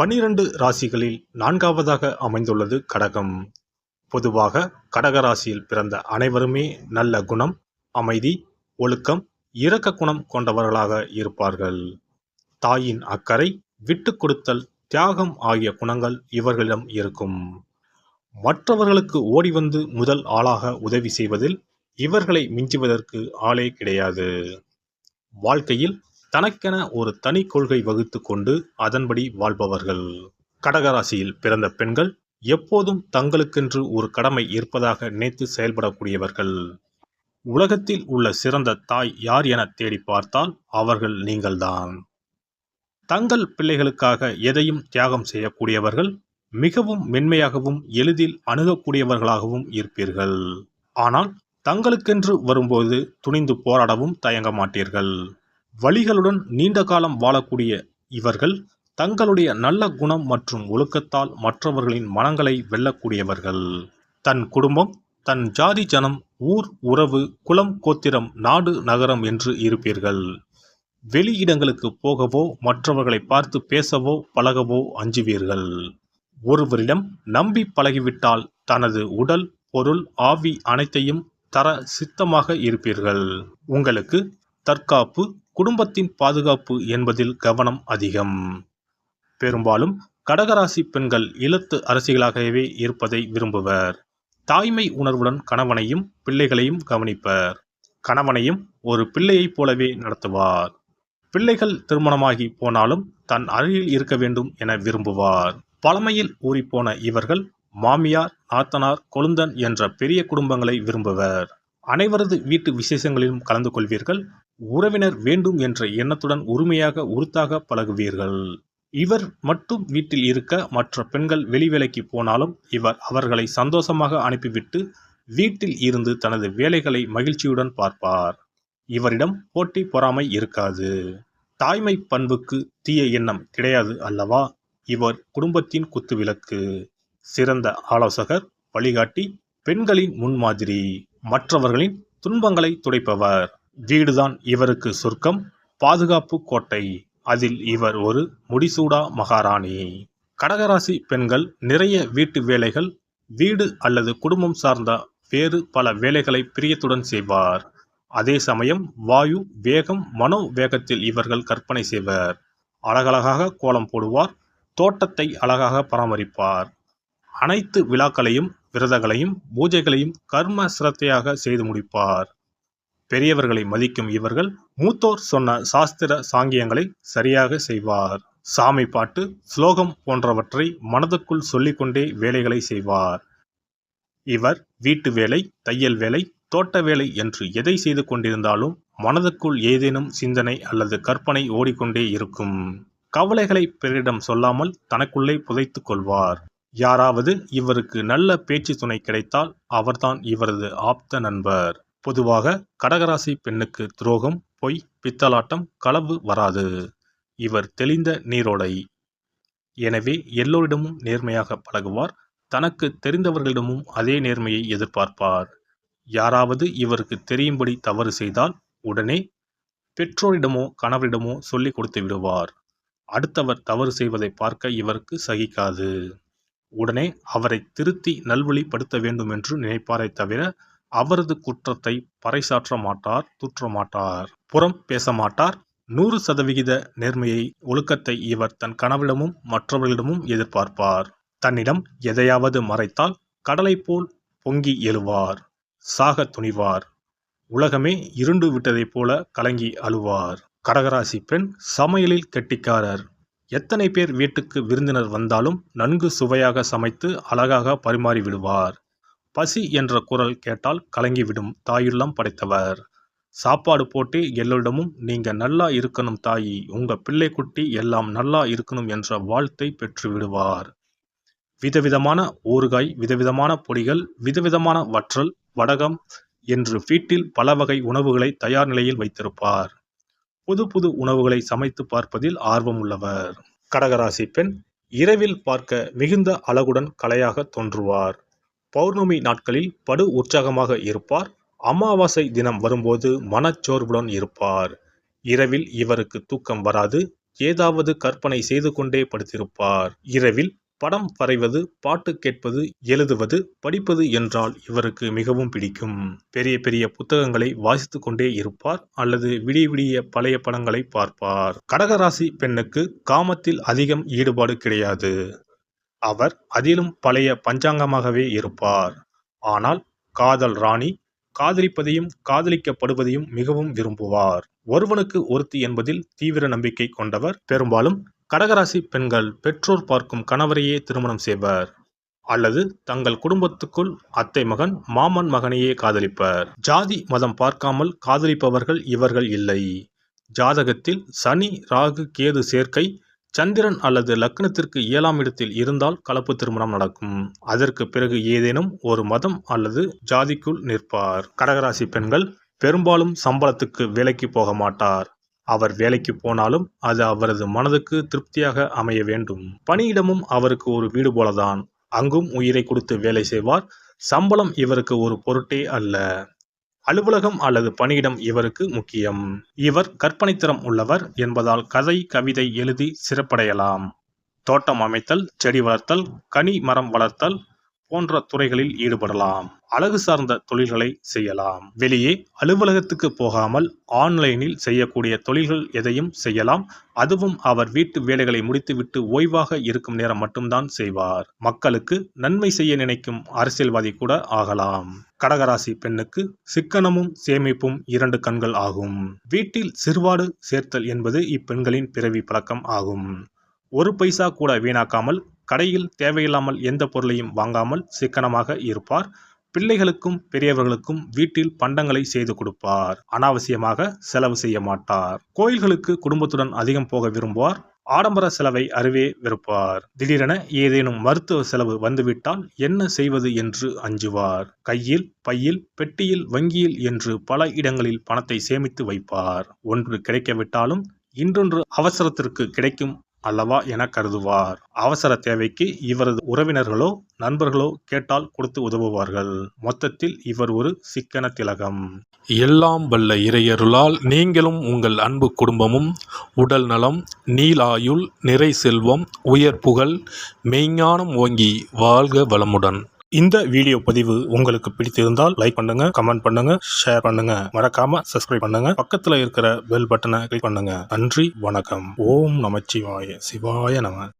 12 ராசிகளில் 4வதாக அமைந்துள்ளது கடகம். பொதுவாக கடக ராசியில் பிறந்த அனைவருமே நல்ல குணம், அமைதி, ஒழுக்கம், இரக்க குணம் கொண்டவர்களாக இருப்பார்கள். தாயின் அக்கறை, விட்டு கொடுத்தல், தியாகம் ஆகிய குணங்கள் இவர்களிடம் இருக்கும். மற்றவர்களுக்கு ஓடிவந்து முதல் ஆளாக உதவி செய்வதில் இவர்களை மிஞ்சுவதற்கு ஆளே கிடையாது. வாழ்க்கையில் தனக்கென ஒரு தனி கொள்கை வகுத்து கொண்டு அதன்படி வாழ்பவர்கள். கடகராசியில் பிறந்த பெண்கள் எப்போதும் தங்களுக்கென்று ஒரு கடமை இருப்பதாக நினைத்து செயல்படக்கூடியவர்கள். உலகத்தில் உள்ள சிறந்த தாய் யார் என தேடி பார்த்தால் அவர்கள் நீங்கள்தான். தங்கள் பிள்ளைகளுக்காக எதையும் தியாகம் செய்யக்கூடியவர்கள், மிகவும் மென்மையாகவும் எளிதில் அணுகக்கூடியவர்களாகவும் இருப்பீர்கள். ஆனால் தங்களுக்கென்று வரும்போது துணிந்து போராடவும் தயங்க மாட்டீர்கள். வலிகளுடன் நீண்ட காலம் வாழக்கூடிய இவர்கள் தங்களுடைய நல்ல குணம் மற்றும் ஒழுக்கத்தால் மற்றவர்களின் மனங்களை வெல்லக்கூடியவர்கள். தன் குடும்பம், தன் ஜாதி, ஜனம், ஊர், உறவு, குலம், கோத்திரம், நாடு, நகரம் என்று இருப்பீர்கள். வெளியிடங்களுக்கு போகவோ மற்றவர்களை பார்த்து பேசவோ பழகவோ அஞ்சுவீர்கள். ஒருவரிடம் நம்பி பழகிவிட்டால் தனது உடல், பொருள், ஆவி அனைத்தையும் தர சித்தமாக இருப்பீர்கள். உங்களுக்கு தற்காப்பு, குடும்பத்தின் பாதுகாப்பு என்பதில் கவனம் அதிகம். பெரும்பாலும் கடகராசி பெண்கள் இல்லத்து அரசிகளாகவே இருப்பதை விரும்புவர். தாய்மை உணர்வுடன் கணவனையும் பிள்ளைகளையும் கவனிப்பர். கணவனையும் ஒரு பிள்ளையைப் போலவே நடத்துவார். பிள்ளைகள் திருமணமாகி போனாலும் தன் அருகில் இருக்க வேண்டும் என விரும்புவார். பழமையில் ஊறிப்போன இவர்கள் மாமியார், நாத்தனார், கொழுந்தன் என்ற பெரிய குடும்பங்களை விரும்புவர். அனைவரது வீட்டு விசேஷங்களிலும் கலந்து கொள்வீர்கள். உறவினர் வேண்டும் என்ற எண்ணத்துடன் உரிமையாக உறுத்தாக பழகுவீர்கள். இவர் மட்டும் வீட்டில் இருக்க மற்ற பெண்கள் வெளிவேலைக்கு போனாலும் இவர் அவர்களை சந்தோஷமாக அனுப்பிவிட்டு வீட்டில் இருந்து தனது வேலைகளை மகிழ்ச்சியுடன் பார்ப்பார். இவரிடம் போட்டி பொறாமை இருக்காது. தாய்மை பண்புக்கு தீய எண்ணம் கிடையாது அல்லவா? இவர் குடும்பத்தின் குத்துவிளக்கு, சிறந்த ஆலோசகர், வழிகாட்டி, பெண்களின் முன்மாதிரி, மற்றவர்களின் துன்பங்களை துடைப்பவர். வீடுதான் இவருக்கு சொர்க்கம், பாதுகாப்பு கோட்டை. அதில் இவர் ஒரு முடிசூடா மகாராணி. கடகராசி பெண்கள் நிறைய வீட்டு வேலைகள், வீடு அல்லது குடும்பம் சார்ந்த வேறு பல வேலைகளை பிரியத்துடன் செய்வார். அதே சமயம் வாயு, வேகம், மனோ வேகத்தில் இவர்கள் கற்பனை செய்வர். அழகழகாக கோலம் போடுவார். தோட்டத்தை அழகாக பராமரிப்பார். அனைத்து விழாக்களையும், விரதங்களையும், பூஜைகளையும் கர்ம சிரத்தையாக செய்து முடிப்பார். பெரியவர்களை மதிக்கும் இவர்கள் மூத்தோர் சொன்ன சாஸ்திர சாங்கியங்களை சரியாக செய்வார். சாமி பாட்டு, ஸ்லோகம் போன்றவற்றை மனதுக்குள் சொல்லிக்கொண்டே வேலைகளை செய்வார். இவர் வீட்டு வேலை, தையல் வேலை, தோட்ட வேலை என்று எதை செய்து கொண்டிருந்தாலும் மனதுக்குள் ஏதேனும் சிந்தனை அல்லது கற்பனை ஓடிக்கொண்டே இருக்கும். கவலைகளை பிறரிடம் சொல்லாமல் தனக்குள்ளே புதைத்து கொள்வார். யாராவது இவருக்கு நல்ல பேச்சு துணை கிடைத்தால் அவர்தான் இவரது ஆப்த நண்பர். பொதுவாக கடகராசி பெண்ணுக்கு துரோகம், பொய், பித்தலாட்டம், களவு வராது. இவர் தெளிந்த நீரோடை. எனவே எல்லோரிடமும் நேர்மையாக பழகுவார். தனக்கு தெரிந்தவர்களிடமும் அதே நேர்மையை எதிர்பார்ப்பார். யாராவது இவருக்கு தெரியும்படி தவறு செய்தால் உடனே பெற்றோரிடமோ கணவரிடமோ சொல்லிக் கொடுத்து விடுவார். அடுத்தவர் தவறு செய்வதை பார்க்க இவருக்கு சகிக்காது. உடனே அவரை திருத்தி நல்வழிப்படுத்த வேண்டும் என்று நினைப்பாரை தவிர அவரது குற்றத்தை பறைசாற்ற மாட்டார், தூற்ற மாட்டார், புறம் பேச மாட்டார். 100% நேர்மையை, ஒழுக்கத்தை இவர் தன் கணவரிடமும் மற்றவர்களிடமும் எதிர்பார்ப்பார். தன்னிடம் எதையாவது மறைத்தால் கடலை போல் பொங்கி எழுவார். சாக துணிவார். உலகமே இருண்டு விட்டதைப் போல கலங்கி அழுவார். கடகராசி பெண் சமையலில் கெட்டிக்காரர். எத்தனை பேர் வீட்டுக்கு விருந்தினர் வந்தாலும் நன்கு சுவையாக சமைத்து அழகாக பரிமாறி விடுவார். பசி என்ற குரல் கேட்டால் கலங்கிவிடும் தாயுள்ளம் படைத்தவர். சாப்பாடு போட்டு எல்லோரிடமும் நீங்க நல்லா இருக்கணும் தாயி, உங்க பிள்ளை குட்டி எல்லாம் நல்லா இருக்கணும் என்ற வாழ்த்தை பெற்று விடுவார். விதவிதமான ஊறுகாய், விதவிதமான பொடிகள், விதவிதமான வற்றல், வடகம் என்று வீட்டில் பல வகை உணவுகளை தயார் நிலையில் வைத்திருப்பார். புது புது உணவுகளை சமைத்து பார்ப்பதில் ஆர்வம் உள்ளவர். கடகராசி பெண் இரவில் பார்க்க மிகுந்த அழகுடன் கலையாக தோன்றுவார். பௌர்ணமி நாட்களில் படு உற்சாகமாக இருப்பார். அமாவாசை தினம் வரும்போது மனச்சோர்வுடன் இருப்பார். இரவில் இவருக்கு தூக்கம் வராது. ஏதாவது கற்பனை செய்து கொண்டே படுத்திருப்பார். இரவில் படம் வரைவது, பாட்டு கேட்பது, எழுதுவது, படிப்பது என்றால் இவருக்கு மிகவும் பிடிக்கும். பெரிய பெரிய புத்தகங்களை வாசித்துக் கொண்டே இருப்பார் அல்லது விடிய விடிய பழைய படங்களை பார்ப்பார். கடகராசி பெண்ணுக்கு காமத்தில் அதிகம் ஈடுபாடு கிடையாது. அவர் அதிலும் பழைய பஞ்சாங்கமாகவே இருப்பார். ஆனால் காதல் ராணி, காதலிப்பதையும் காதலிக்கப்படுவதையும் மிகவும் விரும்புவார். ஒருவனுக்கு ஒருத்தி என்பதில் தீவிர நம்பிக்கை கொண்டவர். பெரும்பாலும் கடகராசி பெண்கள் பெற்றோர் பார்க்கும் கணவரையே திருமணம் செய்வர் அல்லது தங்கள் குடும்பத்துக்குள் அத்தை மகன், மாமன் மகனையே காதலிப்பர். ஜாதி மதம் பார்க்காமல் காதலிப்பவர்கள் இவர்கள் இல்லை. ஜாதகத்தில் சனி, ராகு, கேது சேர்க்கை, சந்திரன் அல்லது லக்னத்திற்கு 7ஆம் இடத்தில் இருந்தால் கலப்பு திருமணம் நடக்கும். அதற்கு பிறகு ஏதேனும் ஒரு மதம் அல்லது ஜாதிக்குள் நிற்பார். கடகராசி பெண்கள் பெரும்பாலும் சம்பளத்துக்கு வேலைக்கு போக மாட்டார். அவர் வேலைக்கு போனாலும் அது அவரது மனதுக்கு திருப்தியாக அமைய வேண்டும். பணியிடமும் அவருக்கு ஒரு வீடு போலதான். அங்கும் உயிரை கொடுத்து வேலை செய்வார். சம்பளம் இவருக்கு ஒரு பொருட்டே அல்ல. அலுவலகம் அல்லது பணியிடம் இவருக்கு முக்கியம். இவர் கற்பனைத்திறம் உள்ளவர் என்பதால் கதை, கவிதை எழுதி சிறப்படையலாம். தோட்டம் அமைத்தல், செடி வளர்த்தல், கனி மரம் வளர்த்தல் போன்ற துறைகளில் ஈடுபடலாம். அழகு சார்ந்த தொழில்களை செய்யலாம். வெளியே அலுவலகத்துக்கு போகாமல் ஆன்லைனில் செய்யக்கூடிய தொழில்கள் எதையும் செய்யலாம். அதுவும் அவர் வீட்டு வேலைகளை முடித்துவிட்டு ஓய்வாக இருக்கும் நேரம் மட்டும்தான் செய்வார். மக்களுக்கு நன்மை செய்ய நினைக்கும் அரசியல்வாதி கூட ஆகலாம். கடகராசி பெண்ணுக்கு சிக்கனமும் சேமிப்பும் 2 கண்கள் ஆகும். வீட்டில் சிறுவாடு சேர்த்தல் என்பது இப்பெண்களின் பிறவி பழக்கம் ஆகும். ஒரு பைசா கூட வீணாக்காமல், கடையில் தேவையில்லாமல் எந்த பொருளையும் வாங்காமல் சிக்கனமாக இருப்பார். பிள்ளைகளுக்கும் பெரியவர்களுக்கும் வீட்டில் பண்டங்களை செய்து கொடுப்பார். அனாவசியமாக செலவு செய்ய மாட்டார். கோயில்களுக்கு குடும்பத்துடன் அதிகம் போக விரும்புவார். ஆடம்பர செலவை அறவே வெறுப்பார். திடீரென ஏதேனும் மருத்துவ செலவு வந்துவிட்டால் என்ன செய்வது என்று அஞ்சுவார். கையில், பையில், பெட்டியில், வங்கியில் என்று பல இடங்களில் பணத்தை சேமித்து வைப்பார். ஒன்று கிடைக்கவிட்டாலும் இன்னொன்று அவசரத்திற்கு கிடைக்கும் அல்லவா என கருதுவார். அவசர தேவைக்கு இவரது உறவினர்களோ நண்பர்களோ கேட்டால் கொடுத்து உதவுவார்கள். மொத்தத்தில் இவர் ஒரு சிக்கன திலகம். எல்லாம் வல்ல இறையருளால் நீங்களும் உங்கள் அன்பு குடும்பமும் உடல் நலம், நீலாயுள், நிறை செல்வம், உயர் புகழ், மெய்ஞானம் ஓங்கி வாழ்க வளமுடன். இந்த வீடியோ பதிவு உங்களுக்கு பிடித்திருந்தால் லைக் பண்ணுங்க, கமெண்ட் பண்ணுங்க, ஷேர் பண்ணுங்க. மறக்காம சப்ஸ்கிரைப் பண்ணுங்க. பக்கத்துல இருக்கிற பெல் பட்டனை கிளிக் பண்ணுங்க. நன்றி, வணக்கம். ஓம் நமச்சிவாய. சிவாய நம.